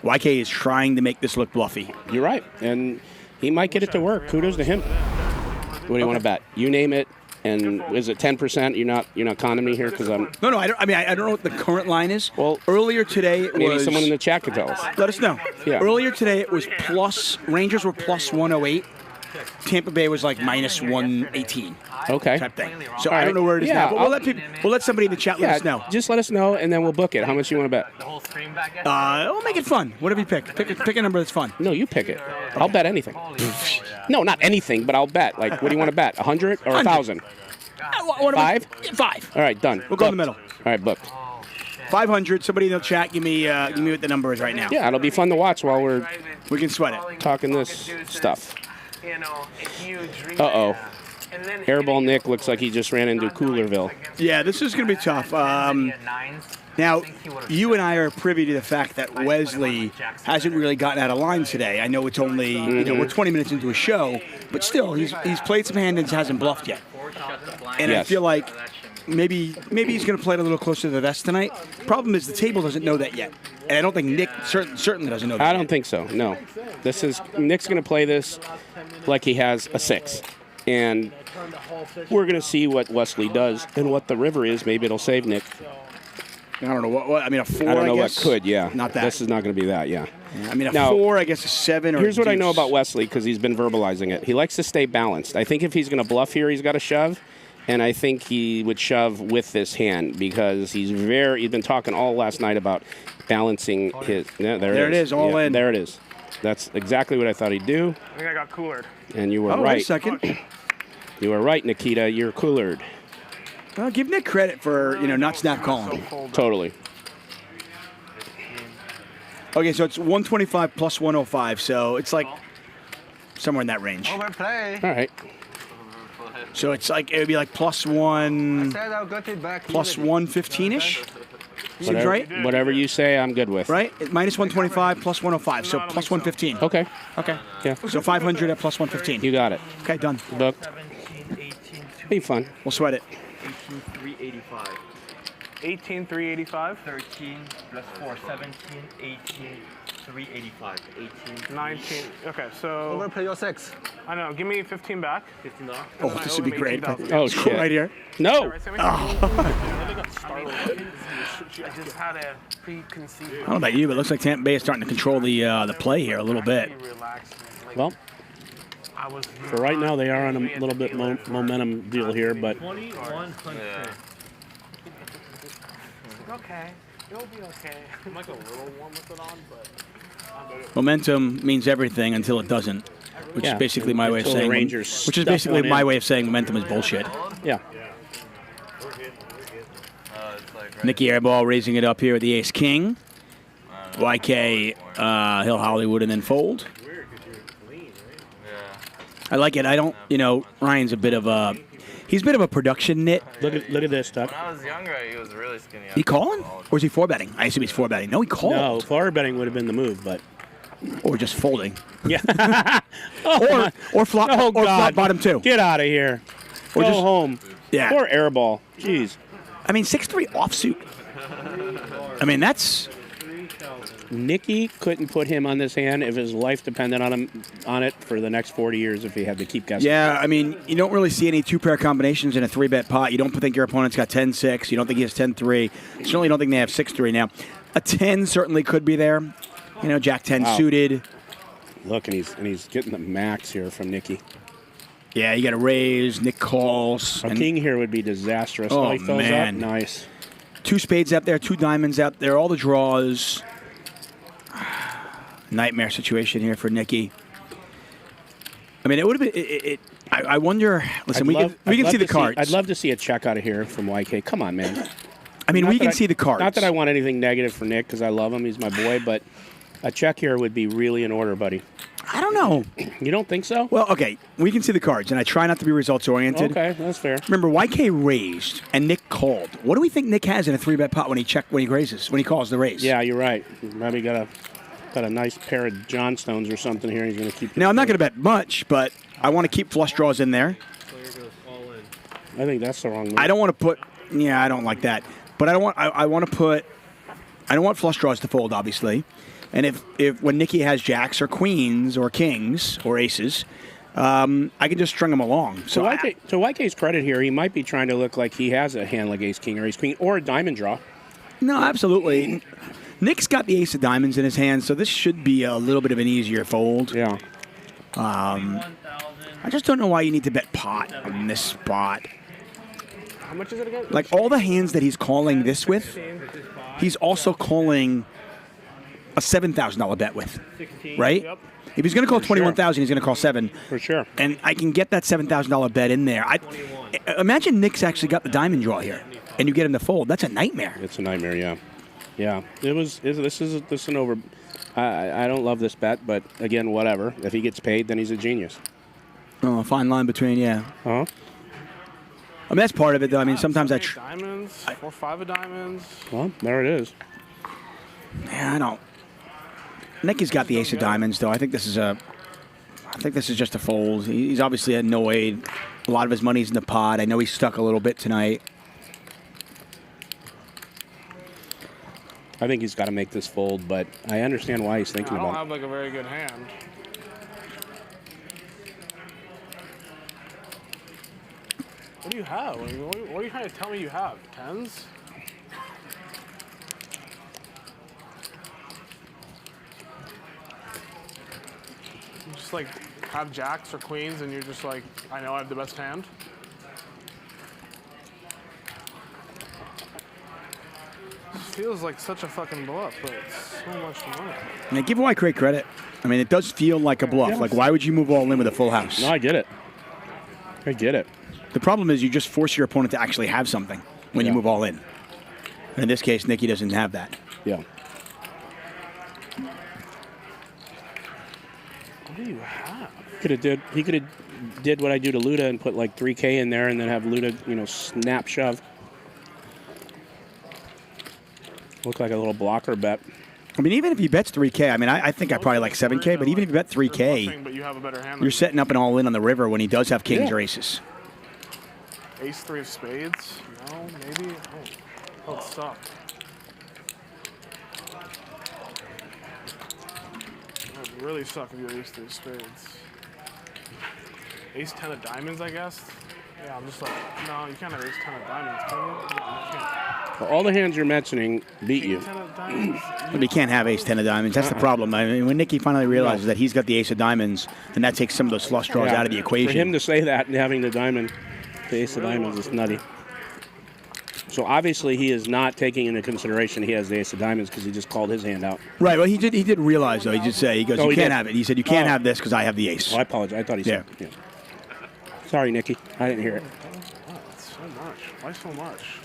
YK is trying to make this look bluffy. You're right, and he might get it to work. Kudos to him. What do you want to bet? You name it. And is it 10%? You're not conning me here because I'm. No. I don't know what the current line is. Well, earlier today it maybe was. someone in the chat could tell us. Let us know. Yeah. Earlier today it was plus. Rangers were plus 108. Tampa Bay was like minus 118. Okay. Type thing. So All I don't know where it is right. Yeah, now. But we'll let somebody in the chat let us know. Just let us know, and then we'll book it. How much you want to bet? We'll make it fun. Whatever you pick. Pick a number that's fun. No, you pick it. I'll bet anything. No, not anything, but I'll bet. Like, what do you want to bet? 100 or 1,000? 5? 5. All right, done. We'll go in the middle. All right, booked. 500. Somebody in the chat, give me what the number is right now. Yeah, it'll be fun to watch while we're We can sweat it. talking this stuff. Uh-oh. Airball Nick looks like he just ran into Coolerville. Yeah, this is going to be tough. Now, you and I are privy to the fact that Wesley hasn't really gotten out of line today. I know it's only, we're 20 minutes into a show, but still, he's played some hand and hasn't bluffed yet. And Yes. I feel like maybe he's going to play it a little closer to the vest tonight. Problem is the table doesn't know that yet. And I don't think Nick certainly doesn't know that I yet. don't think so, no. Nick's going to play this like he has a 6. And we're going to see what Wesley does and what the river is. Maybe it'll save Nick. I don't know what I mean, a 4, I don't know guess. what could, yeah. Not that. This is not going to be that, yeah. I mean, a Now, 4, I guess a 7 or Here's what I deuce. know about Wesley because he's been verbalizing it. He likes to stay balanced. I think if he's going to bluff here, he's got to shove. And I think he would shove with this hand because he's been talking all last night about balancing his. Yeah, there it is, all in. There it is. That's exactly what I thought he'd do. I think I got coolered. And you were Wait a right. second. You were right, Nikita. You're coolered. Well, give Nick credit for, not snap calling. Totally. Okay, so it's 125 plus 105, so it's like somewhere in that range. Overplay. All right. So it's like, it would be like plus 1, Said I'll get it back. plus 115-ish? Seems Whatever, right? whatever you say, I'm good with. Right? Minus 125, plus 105, so plus 115. Okay. Okay. Yeah. So 500 at plus 115. You got it. Okay, done. Booked. Be fun. We'll sweat it. 18,385. 18,385. 13 plus 4, 17, 18, 385. 18, 19. Okay, so Overplay your 6. I know. Give me 15 back. $15. Oh, this would be great. Oh, shit. Right here. No. I just had a preconceived. I don't know about you, but it looks like Tampa Bay is starting to control the play here a little bit. Well, for right now, they are on a little bit momentum deal here, but 2100. Okay, it'll be okay. I'm like a little warm with it on, but Momentum means everything until it doesn't, which Yeah, is basically my way of until the saying. Rangers Which is stuff basically one my in. way of saying momentum is bullshit. yeah. Nicky Airball raising it up here with the Ace King. YK, Hill Hollywood, and then fold. I like it. I don't, Ryan's a bit of a, he's a bit of a production nit. Look at this stuff. When I was younger, he was really skinny. He calling? Or is he four betting? I assume he's four betting. No, he called. No, forward betting would have been the move, but Or just folding. yeah. Or flop, Oh, or flop God. bottom two. Get out of here. Or Go just- home. Yeah. Poor airball. Jeez. I mean, 6-3 offsuit. I mean, that's, Nicky couldn't put him on this hand if his life depended on it for the next 40 years if he had to keep guessing. yeah, I mean, you don't really see any two-pair combinations in a three-bet pot. You don't think your opponent's got 10-6. You don't think he has 10-3. You certainly don't think they have 6-3 now. A 10 certainly could be there. Jack 10 Wow. suited. Look, and he's getting the max here from Nicky. Yeah, you got to raise. Nick calls. A and king here would be disastrous. Oh, He fills man. up. Nice. two spades out there, two diamonds out there, all the draws. Nightmare situation here for Nicky. I mean, it would have been. I wonder. Listen, we can see the cards. I'd love to see a check out of here from YK. Come on, man. I mean, Not we that can see the cards. Not that I want anything negative for Nick because I love him. He's my boy, but a check here would be really in order, buddy. I don't know. You don't think so? Well, okay, we can see the cards, and I try not to be results oriented. Okay, that's fair. Remember, YK raised and Nick called. What do we think Nick has in a three-bet pot when he raises, when he calls the raise? Yeah, you're right. Probably got a nice pair of Johnstones or something here. He's going to keep. Now, I'm not going to bet much, but I want to keep flush draws in there. I think that's the wrong move. I don't want to put. Yeah, I don't like that. But I don't want. I want to put. I don't want flush draws to fold, obviously. And if when Nicky has jacks or queens or kings or aces, I can just string them along. So to YK's credit here, he might be trying to look like he has a hand like ace king or ace queen or a diamond draw. No, absolutely. Nick's got the ace of diamonds in his hand, so this should be a little bit of an easier fold. Yeah. I just don't know why you need to bet pot on this spot. How much is it again? Like all the hands that he's calling this with, he's also calling a $7,000 bet with, right? Yep. If he's going to call 21,000, he's going to call 7. For sure. And I can get that $7,000 bet in there. Imagine Nick's actually got the diamond draw here, and you get him to fold. That's a nightmare. It's a nightmare, yeah. Yeah. This is an over. I don't love this bet, but again, whatever. If he gets paid, then he's a genius. Oh, a fine line between, yeah. Huh? I mean, that's part of it, though. I mean, sometimes I... Diamonds, 4, 5 of diamonds. Well, there it is. Yeah, I don't... Nicky's got the ace of diamonds, though. I think this is just a fold. He's obviously annoyed. A lot of his money's in the pot. I know he's stuck a little bit tonight. I think he's got to make this fold, but I understand why he's thinking I don't about have like a very good hand. What do you have? What are you trying to tell me you have? Tens? You just like have jacks or queens and you're just like, I know I have the best hand? It feels like such a fucking bluff, but it's so much money. And I give White great credit. I mean, it does feel like a bluff. Like, why would you move all in with a full house? No, I get it. I get it. The problem is you just force your opponent to actually have something when you move all in. And in this case, Nicky doesn't have that. Yeah. What do you have? He could have did what I do to Luda and put like 3K in there and then have Luda, snap shove. Look like a little blocker bet. I mean, even if he bets 3K, I mean, I think I probably like 7K, but even if you bet 3K, But you have a better hand. you're setting up an all-in on the river when he does have kings or aces. Ace 3 of spades? No, maybe? Oh, it sucked. That would really suck if you had ace 3 of spades. Ace 10 of diamonds, I guess? Yeah, I'm just like, no, you can't have ace 10 of diamonds, can you? No, you can't. Well, all the hands you're mentioning beat you. 10 of diamonds? But he can't have ace 10 of diamonds. That's the problem. I mean, when Nicky finally realizes that he's got the ace of diamonds, then that takes some of those flush draws out of the equation. For him to say that and having the diamond, the ace of diamonds is nutty. So obviously he is not taking into consideration he has the ace of diamonds because he just called his hand out. Right. Well, he did realize though. He did say you he can't did. have it. He said you can't have this because I have the ace. Oh, I apologize. I thought he said. Yeah. Sorry, Nicky. I didn't hear it. Oh, that's so much. Why so much?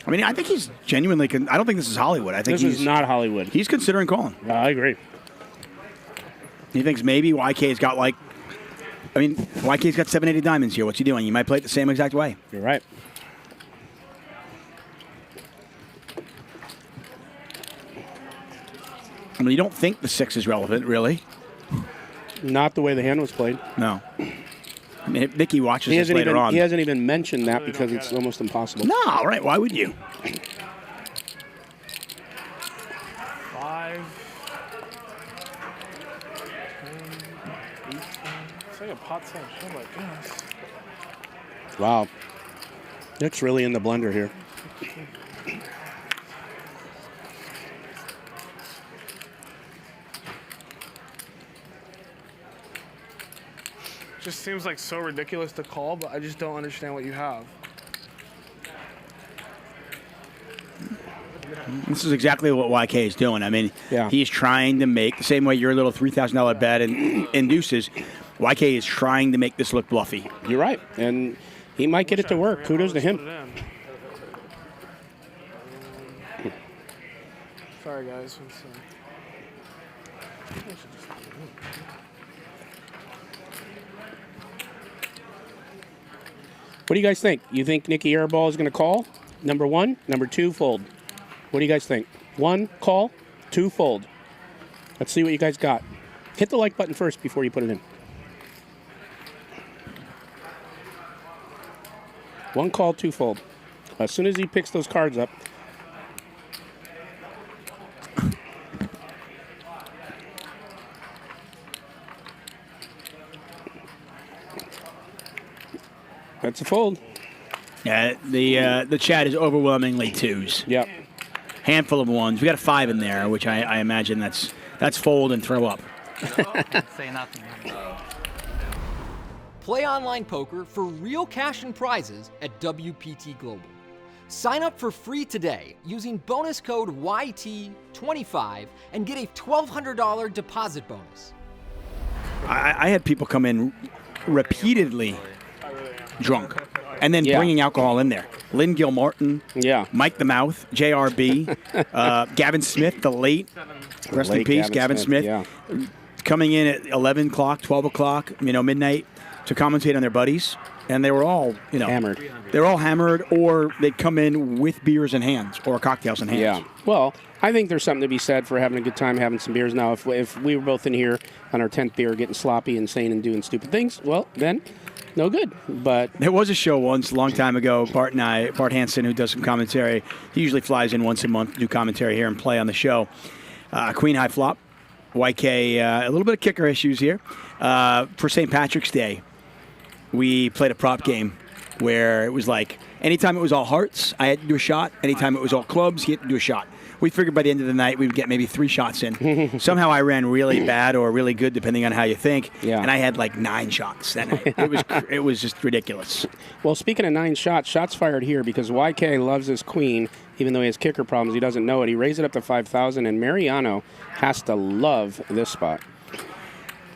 I mean, I think he's genuinely. I don't think this is Hollywood. I think This is not Hollywood. He's considering calling. I agree. He thinks maybe YK's got like. I mean, YK's got 780 diamonds here. What's he doing? You might play it the same exact way. You're right. I mean, you don't think the 6 is relevant, really? Not the way the hand was played. No. I mean, if Nicky watches this later on. He hasn't even mentioned that because it's almost impossible. No, right? Why would you? 5, 10, 18. It's like a pot size shove, I guess. Wow. Nick's really in the blender here. Just seems like so ridiculous to call, but I just don't understand what you have. This is exactly what YK is doing. I mean, Yeah. he's trying to make, the same way your little $3,000 bet induces, YK is trying to make this look bluffy. You're right. And he might get it to work. Kudos to him. Sorry, guys. What do you guys think? You think Nicky Airball is going to call? Number 1. Number 2, fold. What do you guys think? 1, call. 2, fold. Let's see what you guys got. Hit the like button first before you put it in. 1 call, 2 fold. As soon as he picks those cards up. That's a fold. Yeah, the chat is overwhelmingly twos. Yep. Handful of ones. We got a 5 in there, which I imagine that's fold and throw up. Say nothing. Play online poker for real cash and prizes at WPT Global. Sign up for free today using bonus code YT25 and get a $1,200 deposit bonus. I had people come in repeatedly drunk and then Yeah. bringing alcohol in there. Lynn Gilmartin, Yeah. Mike the Mouth, JRB, Gavin Smith, the late, rest in Late peace, Gavin Smith, Yeah. coming in at 11 o'clock, 12 o'clock, midnight to commentate on their buddies. And they were all, Hammered. They were all hammered, or they'd come in with beers in hands or cocktails in hands. Yeah. Well, I think there's something to be said for having a good time, having some beers. Now, if we were both in here on our 10th beer getting sloppy and saying and doing stupid things, well, then no good. But There was a show once, a long time ago, Bart Hansen, who does some commentary, he usually flies in once a month to do commentary here and play on the show. Queen High Flop, YK, a little bit of kicker issues here. For St. Patrick's Day, we played a prop game where it was like, anytime it was all hearts, I had to do a shot. Anytime it was all clubs, he had to do a shot. We figured by the end of the night, we would get maybe 3 shots in. Somehow I ran really bad or really good, depending on how you think. Yeah. And I had like 9 shots that night. It was just ridiculous. well, speaking of 9 shots, shots fired here because YK loves his queen, even though he has kicker problems. He doesn't know it. He raised it up to 5,000, and Mariano has to love this spot.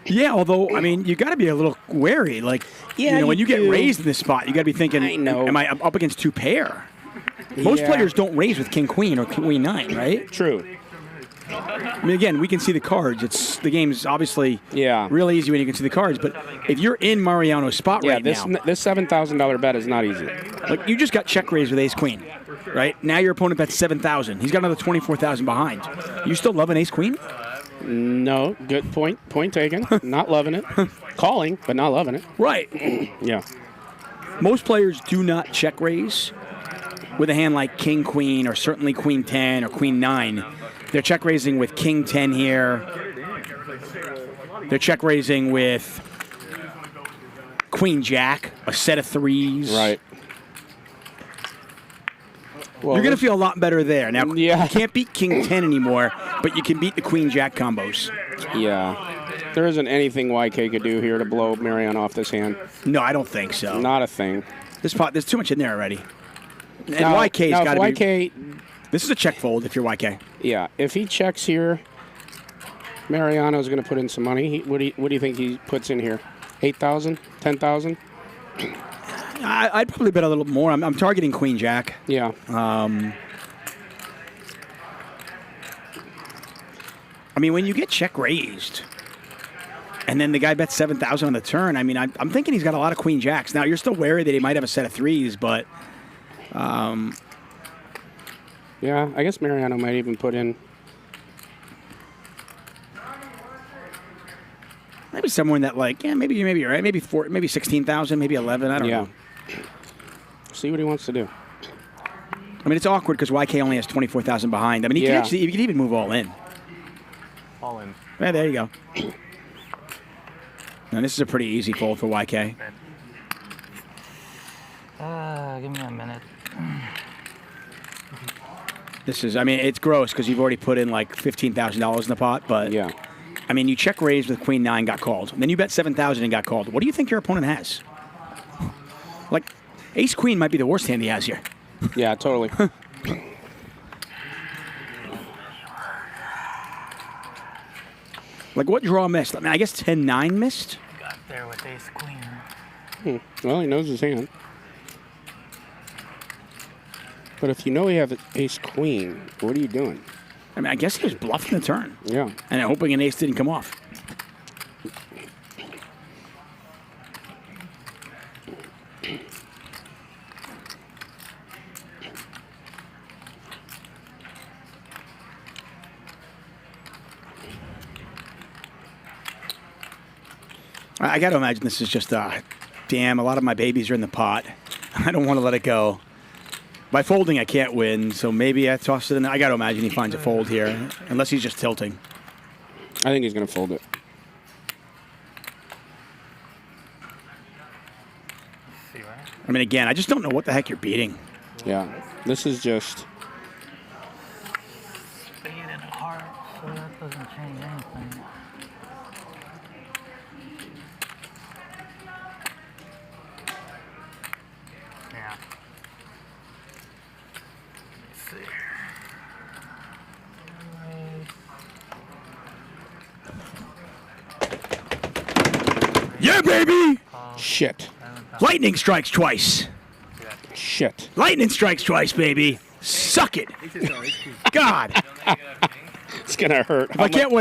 Yeah, although, I mean, you got to be a little wary. Like, Yeah, when you you get do. raised in this spot, you got to be thinking, I know. am I up against 2 pair? Most Yeah. players don't raise with king queen or queen 9, right? True. I mean, again, we can see the cards. The game's obviously Yeah. really easy when you can see the cards. But if you're in Mariano's spot Yeah, right this now, this $7,000 bet is not easy. like you just got check raised with ace queen, right? Now your opponent bets 7,000. He's got another 24,000 behind. You still love an ace queen? No, good point. Point taken. Not loving it. Calling, but not loving it. Right. Yeah. Most players do not check raise with a hand like king queen or certainly queen 10 or queen 9. They're check raising with king 10 here. They're check raising with queen jack, a set of 3s. Right. Well, You're going to feel a lot better there. Now, Yeah. you can't beat king 10 anymore, but you can beat the queen jack combos. Yeah. There isn't anything YK could do here to blow Mariano off this hand. No, I don't think so. Not a thing. This pot, there's too much in there already. And Now, YK's now got if to be. YK, This is a check fold if you're YK. yeah, if he checks here, Mariano's going to put in some money. What do you think he puts in here? 8,000? 10,000? I'd probably bet a little more. I'm targeting queen jack. Yeah. I mean, when you get check raised, and then the guy bets 7,000 on the turn, I mean, I'm thinking he's got a lot of queen jacks. Now, you're still wary that he might have a set of 3s, but Yeah, I guess Mariano might even put in. maybe somewhere in that, like, yeah, maybe you're right. Maybe 16,000, maybe 11. I don't know. See what he wants to do. I mean, it's awkward because YK only has 24,000 behind. I mean, he Yeah. could even move all in. All in. Yeah, there you go. And this is a pretty easy fold for YK. Give me a minute. This is, I mean, it's gross because you've already put in like $15,000 in the pot, but Yeah. I mean, you check raise with queen 9, got called. Then you bet 7,000 and got called. What do you think your opponent has? Like, ace queen might be the worst hand he has here. Yeah, totally. Like, what draw missed? I mean, I guess 10-9 missed. Got there with ace queen. Well, he knows his hand. But if you know he has ace queen, what are you doing? I mean, I guess he was bluffing the turn Yeah. and hoping an ace didn't come off. I got to imagine this is just, damn, a lot of my babies are in the pot. I don't want to let it go. By folding, I can't win, so maybe I toss it in. I got to imagine he finds a fold here, unless he's just tilting. I think he's going to fold it. See, right? I mean, again, I just don't know what the heck you're beating. Yeah. This is just. Spade and a heart, so that doesn't change anything. Yeah. Let's see. Yeah, baby! Shit. Lightning strikes twice. Shit. Lightning strikes twice, baby. Suck it. God. It's gonna hurt. If I can't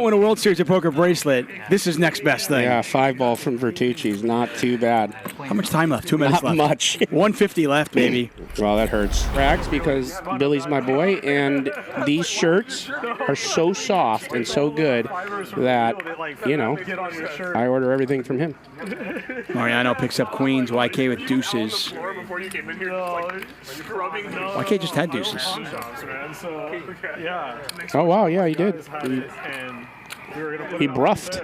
win a World Series of Poker bracelet, this is next best thing. Yeah, 5-ball from Vertucci's not too bad. How much time left? 2 minutes Not left. much. 150 left, baby. Well, that hurts. Rags, because Billy's my boy, and these shirts are so soft and so good that, you know, I order everything from him. Mariano picks up queens. YK with deuces. YK just had deuces. Oh, wow, yeah, he did. He bruffed.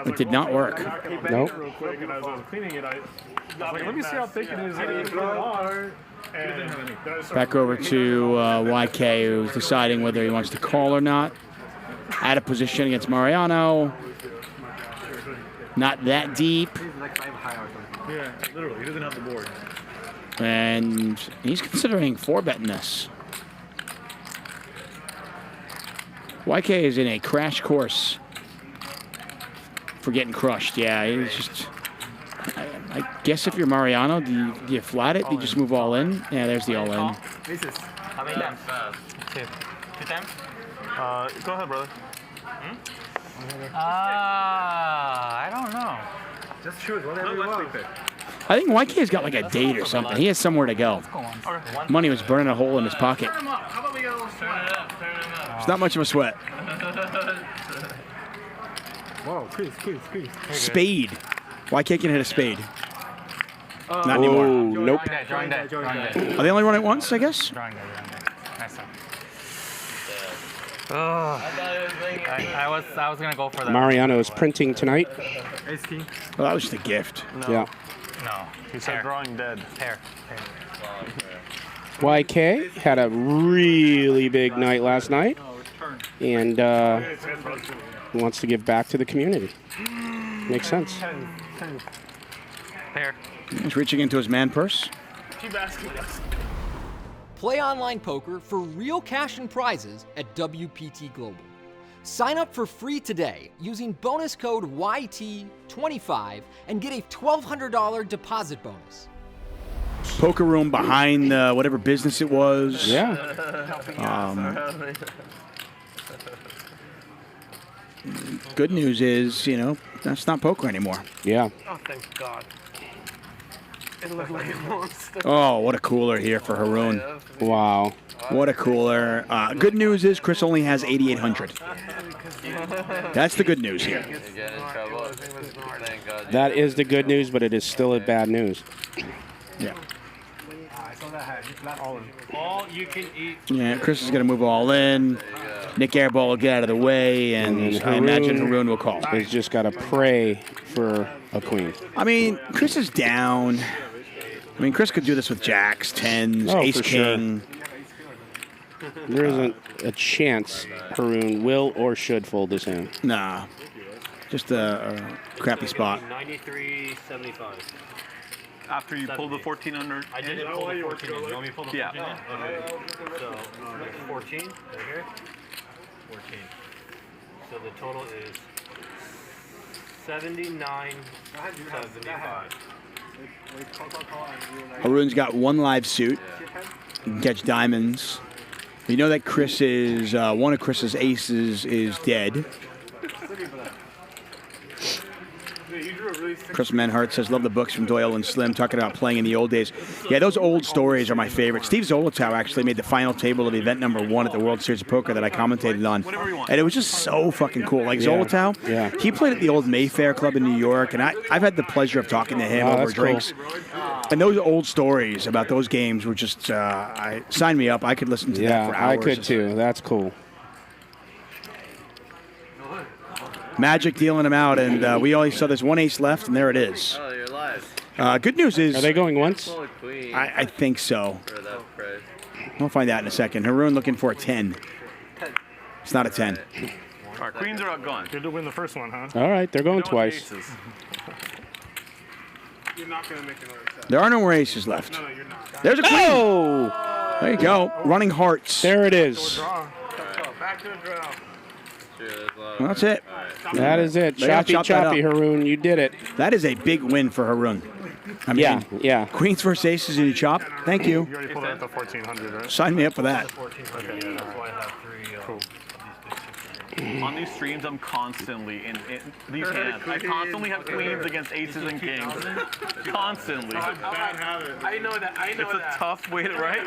It did not work. Nope. Let me see how thick it is. Back over to YK, who's deciding whether he wants to call or not. Out of position against Mariano. Not that deep. Yeah, literally. He doesn't have the board. And he's considering 4-betting this. YK is in a crash course for getting crushed. Yeah, it's just... I guess if you're Mariano, do you flat it? Do you just move all in? Yeah, there's the all in. How many times? Two times? Go ahead, brother. I don't know. Just choose whatever you want. I think YK's got like a date or something. He has somewhere to go. Money was burning a hole in his pocket. It's not much of a sweat. Whoa, squeeze. Spade. YK can hit a spade. Not anymore. Oh, nope. Drawing dead. Are they only run it once, I guess? Drawing dead. Nice one. Oh, I was gonna go for that. Mariano is printing tonight. Ace king. Well, that was just a gift. Yeah. No. He said drawing dead. Pair. YK had a really big night last night, and wants to give back to the community. Makes sense. Pair. He's reaching into his man purse. Keep asking us. Play online poker for real cash and prizes at WPT Global. Sign up for free today using bonus code YT25 and get a $1,200 deposit bonus. Poker room behind whatever business it was. Yeah. Good news is, you know, that's not poker anymore. Yeah. Oh, thank God. It looked like a monster. Oh, what a cooler here for Haroon. Wow. What a cooler. Good news is Chris only has 8,800. That's the good news here. You get in trouble. Thank God. That is the good news, but it is still a bad news. Yeah. All you can eat. Yeah, Chris is going to move all in. Nick Airball will get out of the way, and I imagine Haroon will call. He's just got to pray for a queen. I mean, Chris is down. I mean, Chris could do this with jacks, tens, Oh, ace for sure. king. There isn't a chance Haroon will or should fold this hand. Nah, just a crappy spot. 93.75. After you pulled the 1,400. I didn't pull the 14 in. You want me to pull the 14 Yeah. in? Okay. So, 14 right here. 14. So the total is 79.75. Haroon's got one live suit. He can catch diamonds. You know that Chris's one of Chris's aces is dead. Chris Menhart says, love the books from Doyle and Slim, talking about playing in the old days. Yeah, those old stories are my favorite. Steve Zolotow actually made the final table of event number 1 at the World Series of Poker that I commentated on. And it was just so fucking cool. Like Zolotow, Yeah. he played at the old Mayfair Club in New York, and I've had the pleasure of talking to him Oh, over that's drinks. And those old stories about those games were just, sign me up. I could listen to that for Yeah, hours. I could too. That's cool. Magic dealing them out, and we only saw there's one ace left, and there it is. Oh, you're live. Good news is Are they going once? Well, a queen I think so. for that price. We'll find out in a second. Haroon looking for a 10. It's not a 10. All right, queens are outgone. Good to win the first one, huh? All right, they're going Going with twice. aces. You're not going to make another set. There are no more aces left. No, you're not. There's a queen. Oh! There you go. Running hearts. There it is. Draw. Back to a draw. Sure, there's a lot of Well, that's it. That is it. They gotta Choppy, chop that choppy, up. Haroon. You did it. That is a big win for Haroon. I mean, Yeah. queens versus aces and you chop. Thank you. You already pulled out the 1400, right? Sign me up for that. 1400. That's why I have 3 of these big On these streams, I'm constantly in these hands. I constantly have queens against aces and kings. Constantly. Bad habit. I know that. It's a tough way to, right?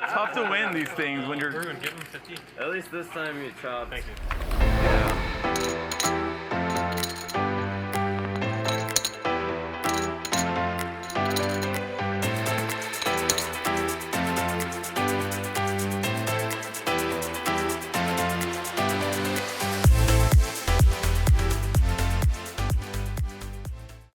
Tough to win these things when you're. Give him 50. At least this time you chop. Thank you. Yeah.